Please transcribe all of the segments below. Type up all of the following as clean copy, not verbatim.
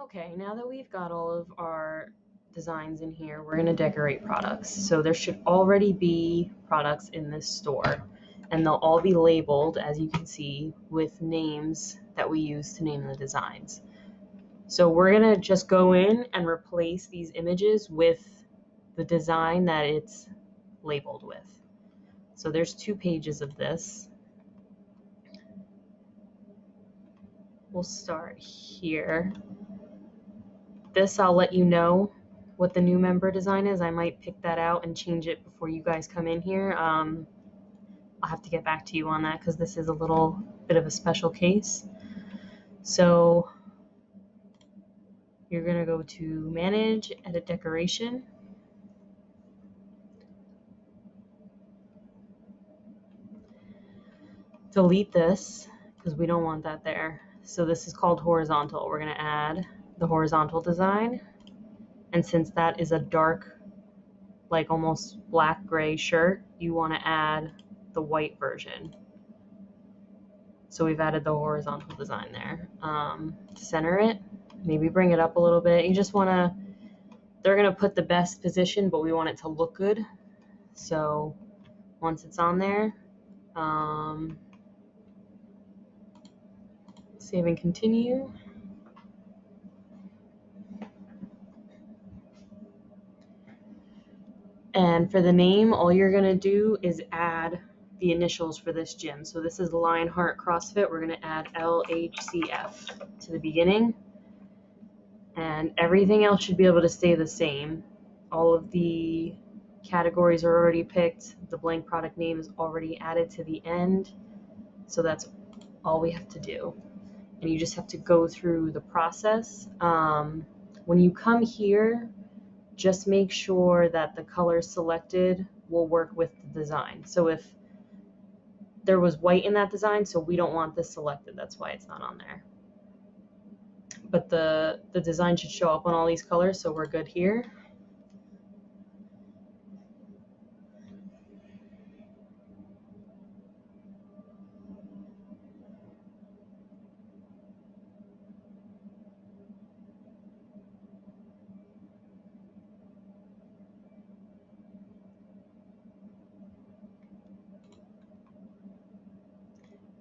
Okay, now that we've got all of our designs in here, we're going to decorate products. So there should already be products in this store, and they'll all be labeled, as you can see, with names that we use to name the designs. So we're going to just go in and replace these images with the design that it's labeled with. So there's 2 pages of this. We'll start here. This, I'll let you know what the new member design is. I might pick that out and change it before you guys come in here. I'll have to get back to you on that because this is a little bit of a special case. So you're going to go to Manage, Edit Decoration. Delete this because we don't want that there. So this is called horizontal. We're going to add the horizontal design. And since that is a dark, like almost black gray shirt, you want to add the white version. So we've added the horizontal design there. To center it, maybe bring it up a little bit. You just want to, they're going to put the best position, but we want it to look good. So once it's on there, save and continue. And for the name, all you're going to do is add the initials for this gym. So this is Lionheart CrossFit. We're going to add LHCF to the beginning. And everything else should be able to stay the same. All of the categories are already picked. The blank product name is already added to the end. So that's all we have to do. And you just have to go through the process. When you come here, just make sure that the color selected will work with the design. So if there was white in that design, so we don't want this selected, that's why it's not on there. But the design should show up on all these colors, so we're good here.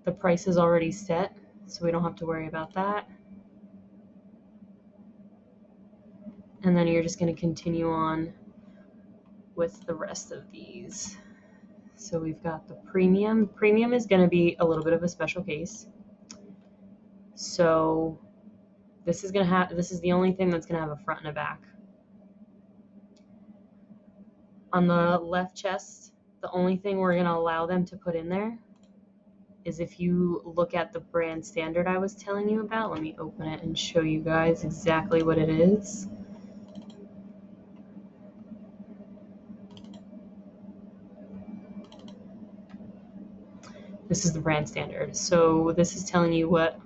The price is already set, so we don't have to worry about that. And then you're just going to continue on with the rest of these. So we've got the premium. Premium is going to be a little bit of a special case. So this is the only thing that's going to have a front and a back. On the left chest, the only thing we're going to allow them to put in there is if you look at the brand standard I was telling you about. Let me open it and show you guys exactly what it is. This is the brand standard. So this is telling you what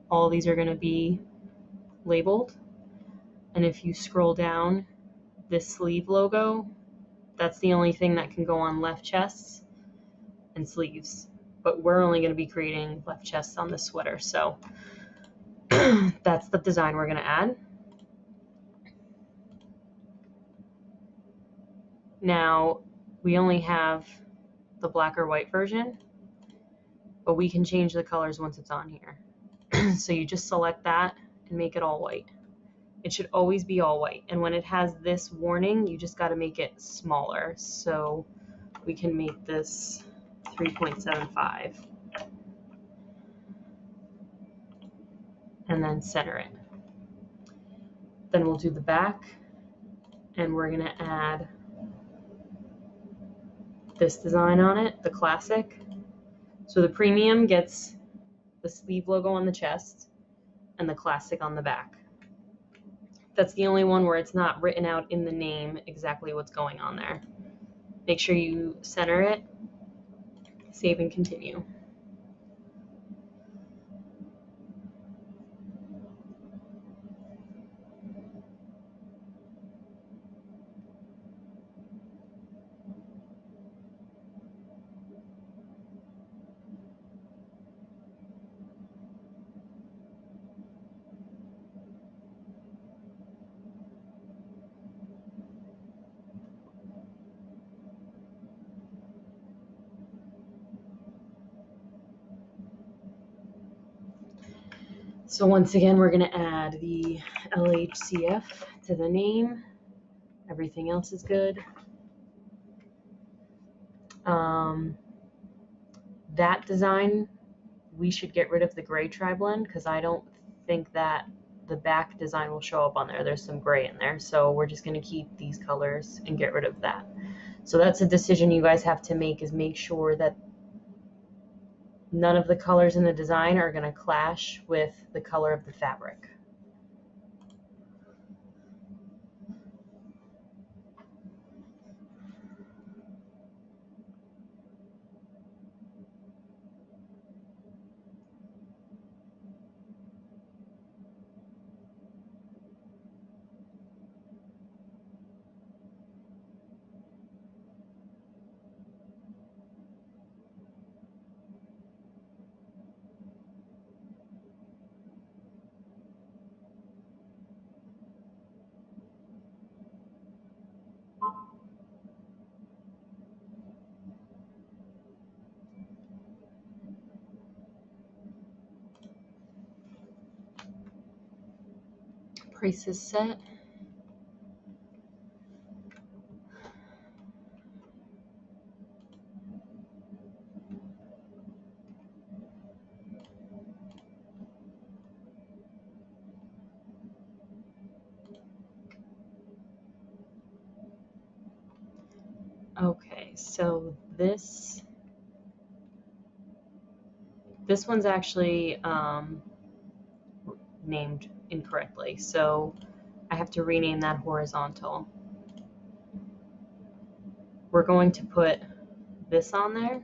all these are going to be labeled. And if you scroll down, this sleeve logo, that's the only thing that can go on left chests and sleeves. But we're only going to be creating left chests on this sweater. So that's the design we're going to add. Now, we only have the black or white version, but we can change the colors once it's on here. So you just select that and make it all white. It should always be all white. And when it has this warning, you just got to make it smaller. So we can make this 3.75 and then center it. Then we'll do the back, and we're going to add this design on it, the classic. So the premium gets the sleeve logo on the chest and the classic on the back. That's the only one where it's not written out in the name exactly what's going on there. Make sure you center it, save and continue. So once again, we're going to add the LHCF to the name. Everything else is good. That design, we should get rid of the gray tri-blend because I don't think that the back design will show up on there. There's some gray in there. So we're just going to keep these colors and get rid of that. So that's a decision you guys have to make, is make sure that none of the colors in the design are going to clash with the color of the fabric. Price is set. Okay, so this one's actually named incorrectly, so I have to rename that horizontal. We're going to put this on there,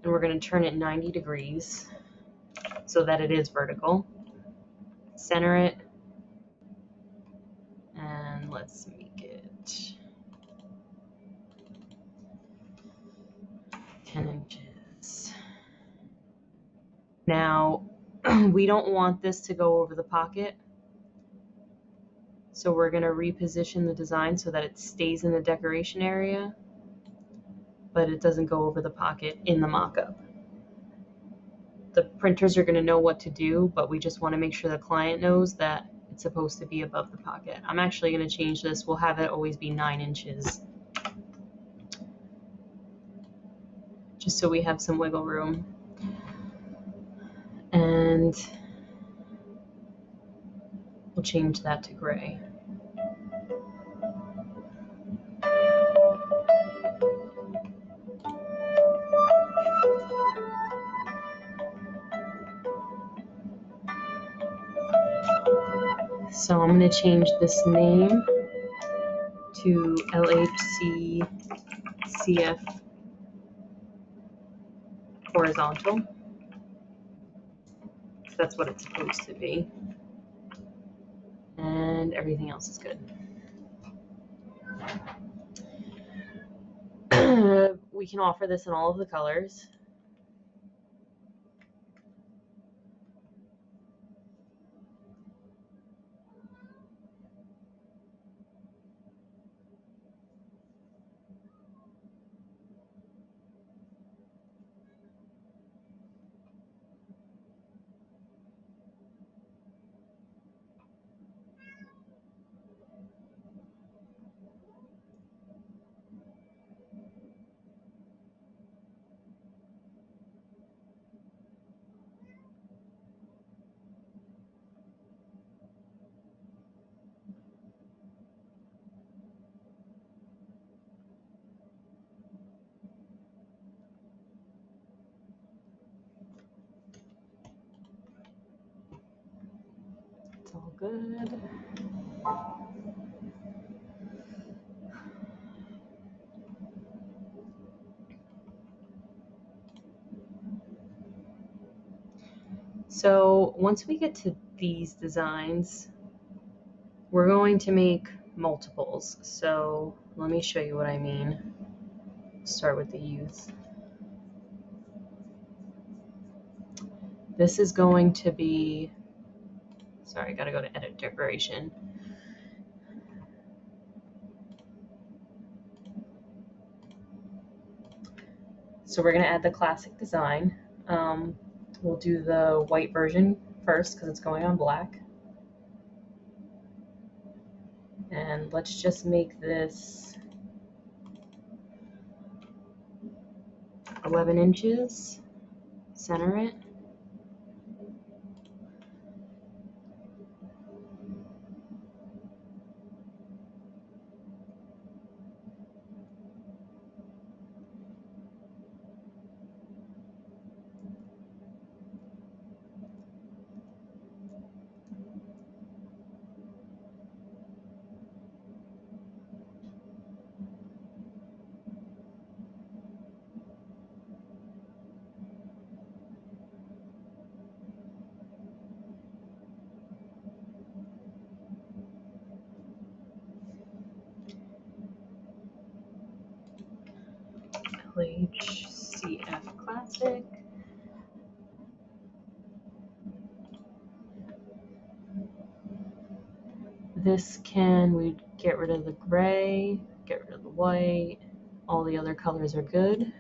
and we're going to turn it 90 degrees so that it is vertical. Center it, and let's make it 10 inches. Now, we don't want this to go over the pocket, so we're going to reposition the design so that it stays in the decoration area, but it doesn't go over the pocket in the mock-up. The printers are going to know what to do, but we just want to make sure the client knows that it's supposed to be above the pocket. I'm actually going to change this. We'll have it always be 9 inches, just so we have some wiggle room. And we'll change that to gray. So I'm going to change this name to LHCF horizontal. So that's what it's supposed to be. And everything else is good. We can offer this in all of the colors. It's all good. So once we get to these designs, we're going to make multiples. So let me show you what I mean. Start with the youth. This is going to be, sorry, I gotta go to edit decoration. So we're gonna add the classic design. We'll do the white version first because it's going on black. And let's just make this 11 inches. Center it. LHCF Classic. This we get rid of the gray, get rid of the white. All the other colors are good.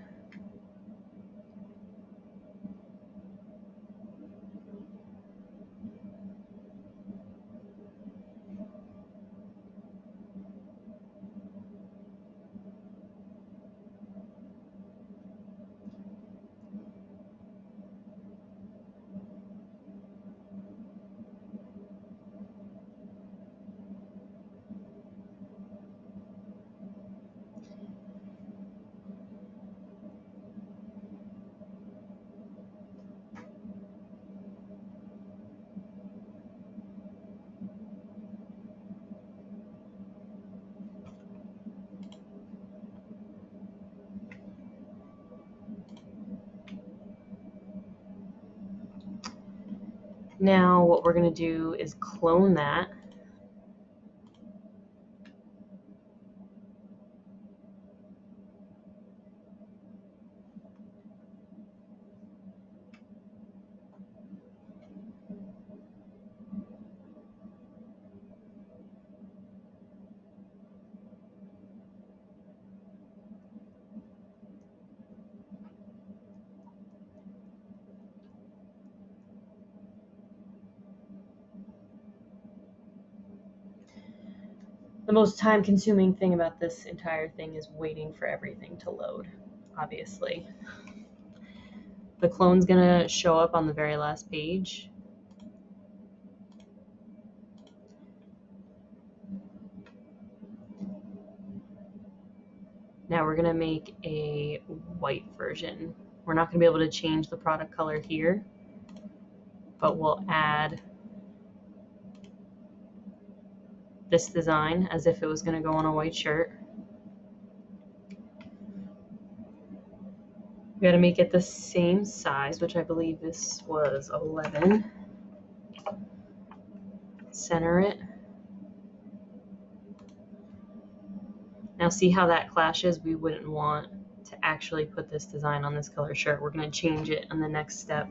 Now what we're going to do is clone that. The most time-consuming thing about this entire thing is waiting for everything to load, obviously. The clone's gonna show up on the very last page. Now we're gonna make a white version. We're not gonna be able to change the product color here, but we'll add this design as if it was gonna go on a white shirt. We gotta make it the same size, which I believe this was 11. Center it. Now see how that clashes? We wouldn't want to actually put this design on this color shirt. We're gonna change it on the next step.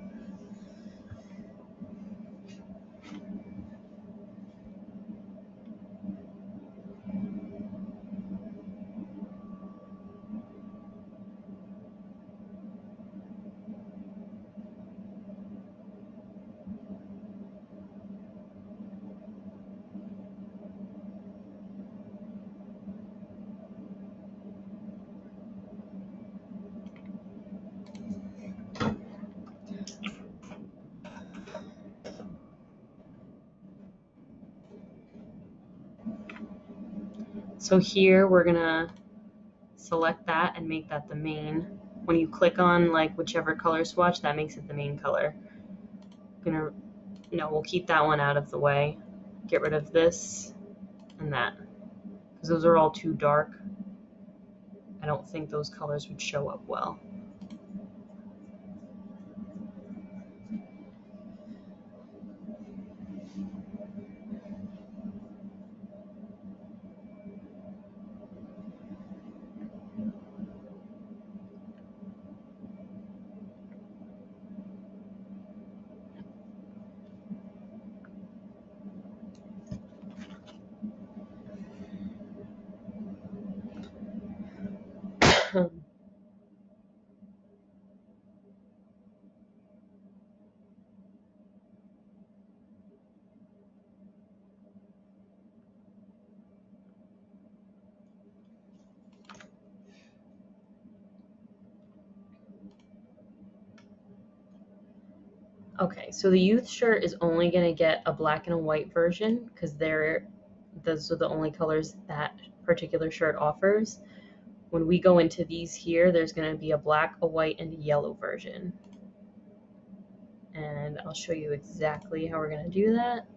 So here we're gonna select that and make that the main. When you click on like whichever color swatch, that makes it the main color. We'll keep that one out of the way. Get rid of this and that, because those are all too dark. I don't think those colors would show up well. Okay, so the youth shirt is only going to get a black and a white version because those are the only colors that particular shirt offers. When we go into these here, there's going to be a black, a white, and a yellow version. And I'll show you exactly how we're going to do that.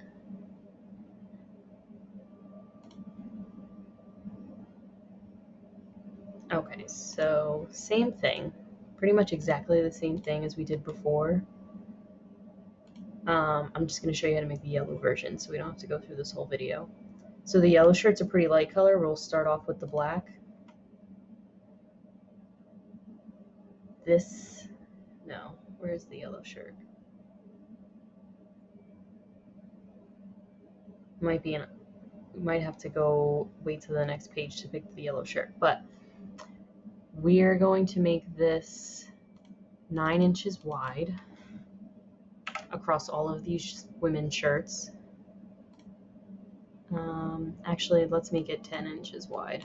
Okay, so same thing. Pretty much exactly the same thing as we did before. I'm just going to show you how to make the yellow version so we don't have to go through this whole video. So the yellow shirt's a pretty light color. We'll start off with the black. No, where's the yellow shirt? We might have to go wait to the next page to pick the yellow shirt, but we are going to make this 9 inches wide across all of these women's shirts. Actually, let's make it 10 inches wide.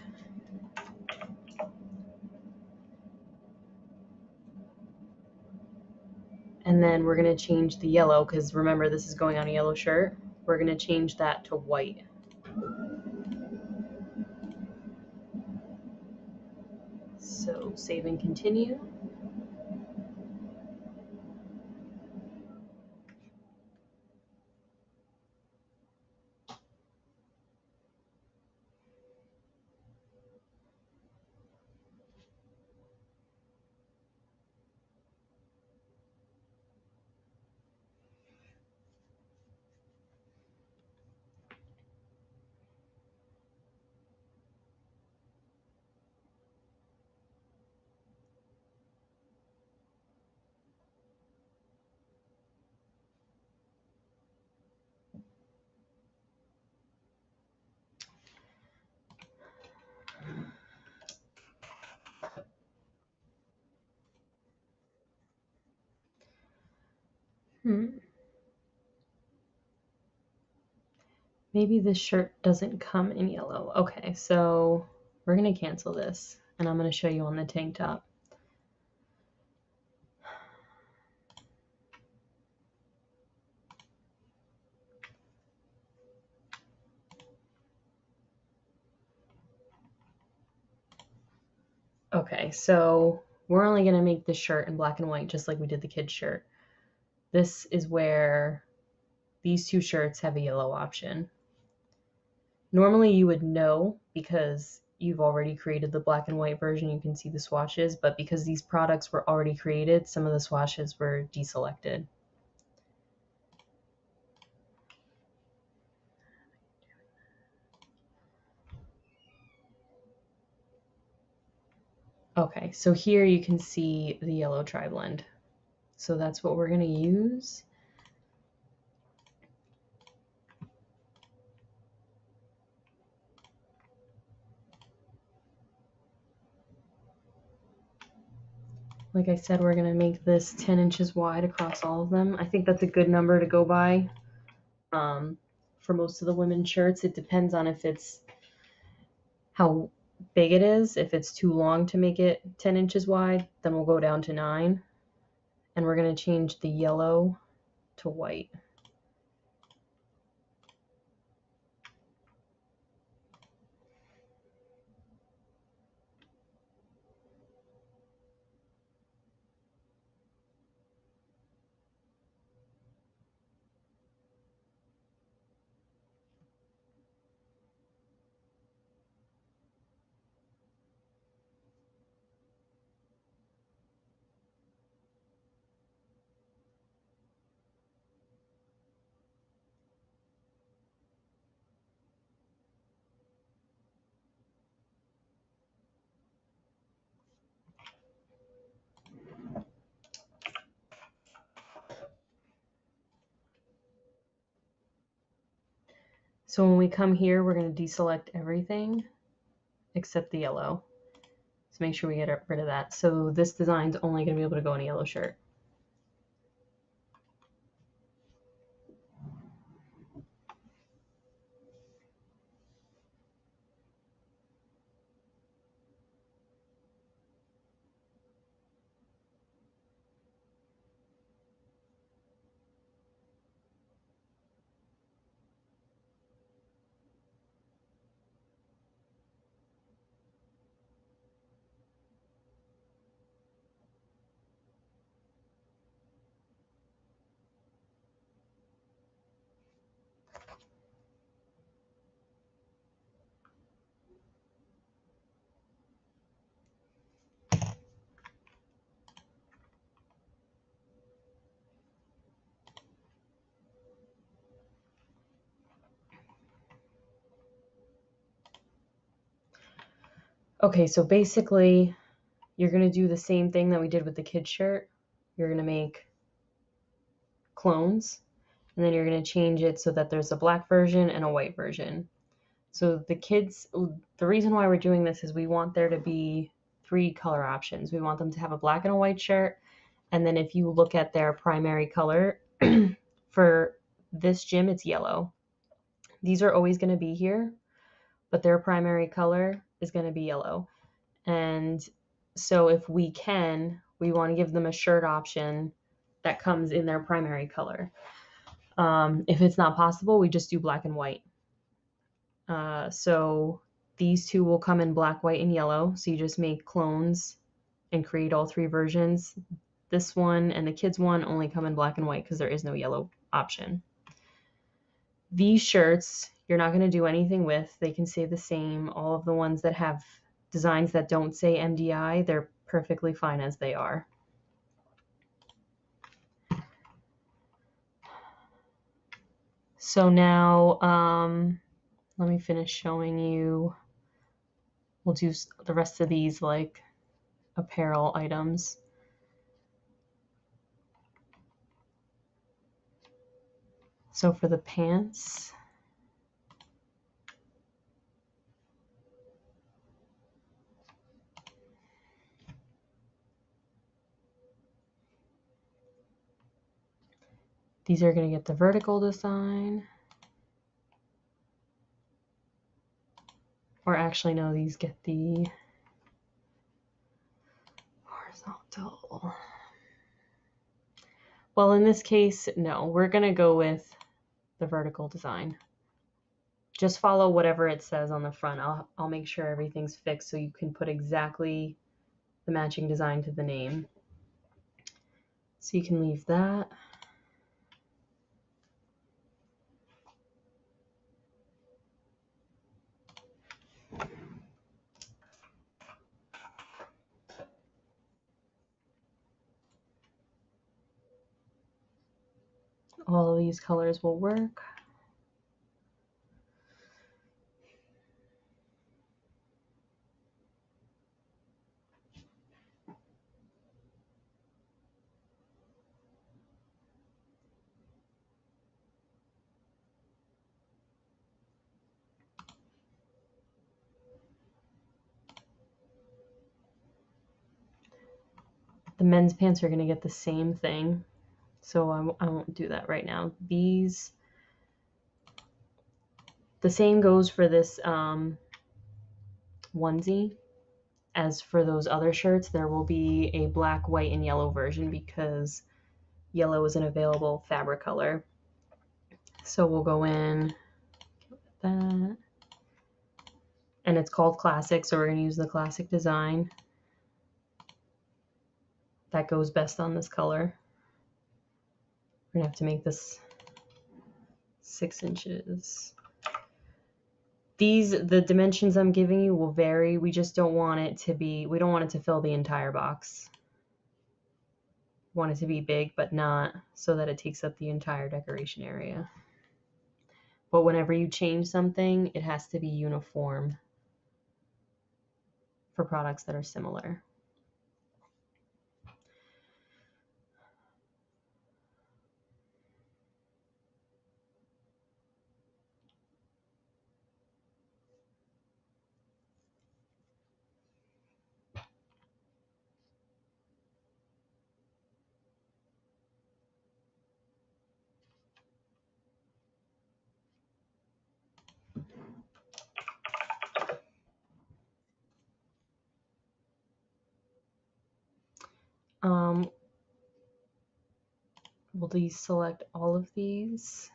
And then we're going to change the yellow, because remember, this is going on a yellow shirt. We're going to change that to white. So save and continue. Maybe this shirt doesn't come in yellow. Okay, so we're going to cancel this, and I'm going to show you on the tank top. Okay, so we're only going to make this shirt in black and white, just like we did the kid's shirt. This is where these two shirts have a yellow option. Normally you would know because you've already created the black and white version, you can see the swatches, but because these products were already created, some of the swatches were deselected. Okay, so here you can see the yellow tri-blend. So that's what we're going to use. Like I said, we're going to make this 10 inches wide across all of them. I think that's a good number to go by. For most of the women's shirts, it depends on if it's how big it is. If it's too long to make it 10 inches wide, then we'll go down to 9. And we're going to change the yellow to white. So when we come here, we're going to deselect everything except the yellow. So make sure we get rid of that. So this design's only going to be able to go on a yellow shirt. Okay, so basically you're going to do the same thing that we did with the kid shirt. You're going to make clones, and then you're going to change it so that there's a black version and a white version. So the reason why we're doing this is we want there to be 3 color options. We want them to have a black and a white shirt, and then if you look at their primary color, for this gym, it's yellow. These are always going to be here, but their primary color is going to be yellow. And so if we can, we want to give them a shirt option that comes in their primary color. If it's not possible, we just do black and white. So these 2 will come in black, white, and yellow. So you just make clones and create all 3 versions. This one and the kids one only come in black and white because there is no yellow option. These shirts, you're not going to do anything with. They can stay the same. All of the ones that have designs that don't say MDI, they're perfectly fine as they are. So now, let me finish showing you. We'll do the rest of these like apparel items. So for the pants, these are going to get the vertical design. Or actually, no, these get the horizontal. Well, in this case, no, we're going to go with the vertical design. Just follow whatever it says on the front. I'll make sure everything's fixed so you can put exactly the matching design to the name. So you can leave that. All of these colors will work. The men's pants are going to get the same thing, so I won't do that right now. The same goes for this onesie as for those other shirts. There will be a black, white, and yellow version because yellow is an available fabric color. So we'll go in that. And it's called Classic, so we're going to use the Classic design. That goes best on this color. We're going to have to make this 6 inches. The dimensions I'm giving you will vary. We just don't want it to be, we don't want it to fill the entire box. We want it to be big, but not so that it takes up the entire decoration area. But whenever you change something, it has to be uniform for products that are similar. We'll deselect all of these.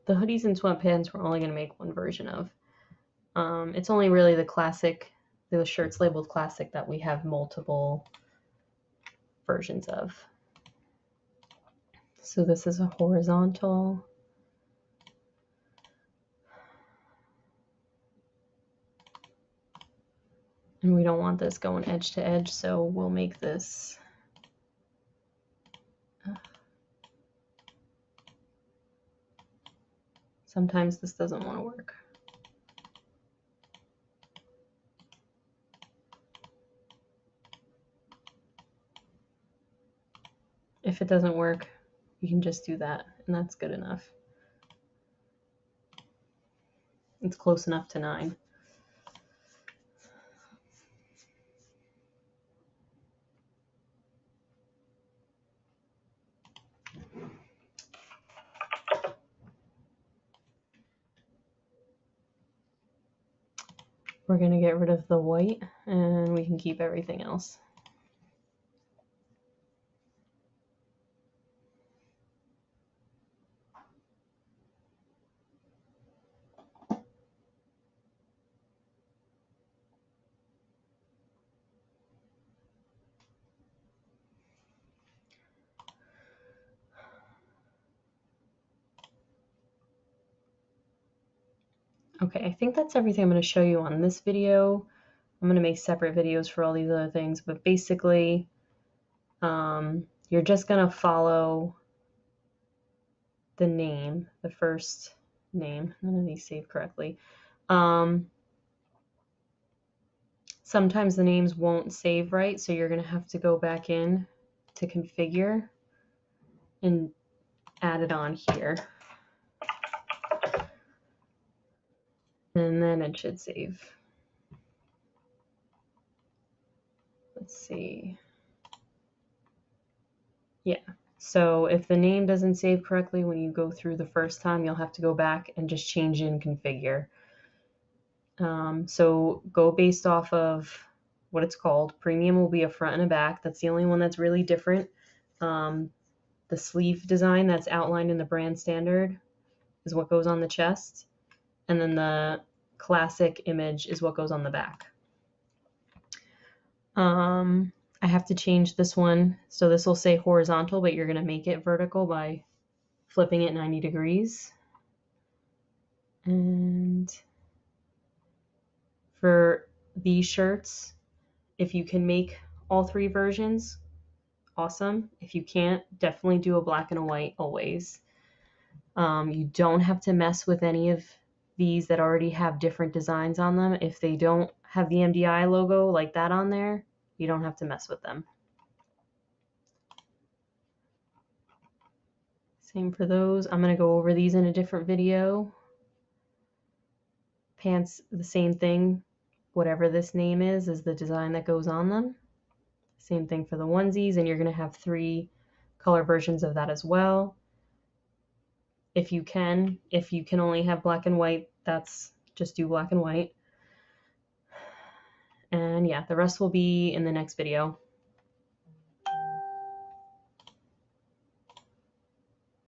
The hoodies and sweatpants we're only going to make one version of. It's only really the classic, the shirts labeled classic, that we have multiple versions of. So this is a horizontal. And we don't want this going edge to edge, so we'll make this sometimes this doesn't want to work. If it doesn't work, you can just do that, and that's good enough. It's close enough to 9. We're going to get rid of the white, and we can keep everything else. Okay, I think that's everything I'm going to show you on this video. I'm going to make separate videos for all these other things, but basically, you're just going to follow the name, the first name. None of these save correctly. Sometimes the names won't save right, so you're going to have to go back in to configure and add it on here. And then it should save. Let's see. Yeah. So if the name doesn't save correctly when you go through the first time, you'll have to go back and just change in configure. So go based off of what it's called. Premium will be a front and a back. That's the only one that's really different. The sleeve design that's outlined in the brand standard is what goes on the chest. And then the classic image is what goes on the back. I have to change this one. So this will say horizontal, but you're going to make it vertical by flipping it 90 degrees. And for these shirts, if you can make all 3 versions, awesome. If you can't, definitely do a black and a white always. You don't have to mess with any of these that already have different designs on them. If they don't have the MDI logo like that on there, you don't have to mess with them. Same for those. I'm going to go over these in a different video. Pants, the same thing. Whatever this name is the design that goes on them. Same thing for the onesies, and you're going to have 3 color versions of that as well. If you can only have black and white, that's just do black and white. And yeah, the rest will be in the next video.